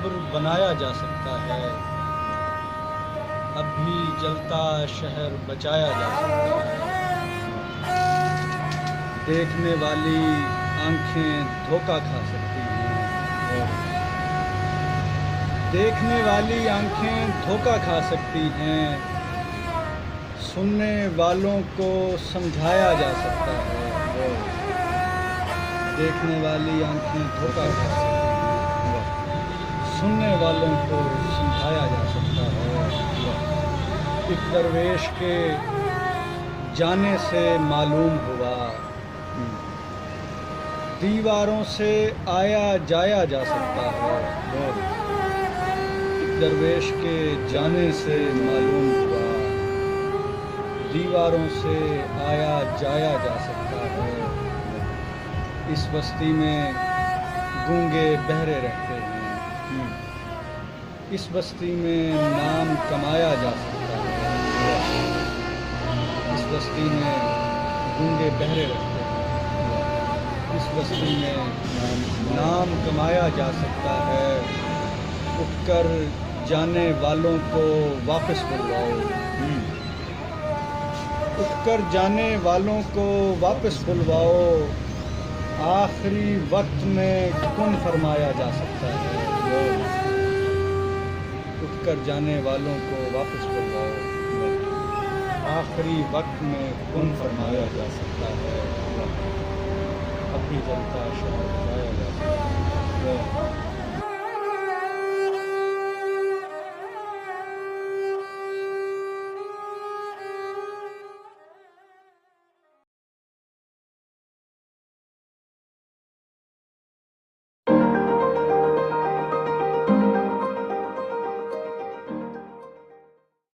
قبر بنایا جا سکتا ہے، اب بھی جلتا شہر بچایا جا سکتا ہے۔ دیکھنے والی آنکھیں دھوکہ کھا سکتی ہیں، دیکھنے والی آنکھیں دھوکہ کھا سکتی ہیں، سننے والوں کو سمجھایا جا سکتا ہے۔ دیکھنے والی آنکھیں دھوکہ کھا سکتی ہیں، سننے والوں کو سمجھایا جا سکتا ہے۔ ایک درویش کے جانے سے معلوم ہوا، دیواروں سے آیا جایا جا سکتا ہے۔ ایک درویش کے جانے سے معلوم ہوا، دیواروں سے آیا جایا جا سکتا ہے۔ اس بستی میں گونگے بہرے رہتے ہیں، اس بستی میں نام کمایا جا سکتا ہے۔ اس بستی میں گونگے بہرے رہتے ہیں، اس بستی میں نام کمایا جا سکتا ہے۔ اٹھ کر جانے والوں کو واپس بلواؤ، اٹھ کر جانے والوں کو واپس بلواؤ، آخری وقت میں کن فرمایا جا سکتا ہے۔ اٹھ کر جانے والوں کو واپس بلواؤ، آخری وقت میں کن فرمایا جا سکتا ہے، اب بھی جلتا شہر بچایا جا سکتا ہے۔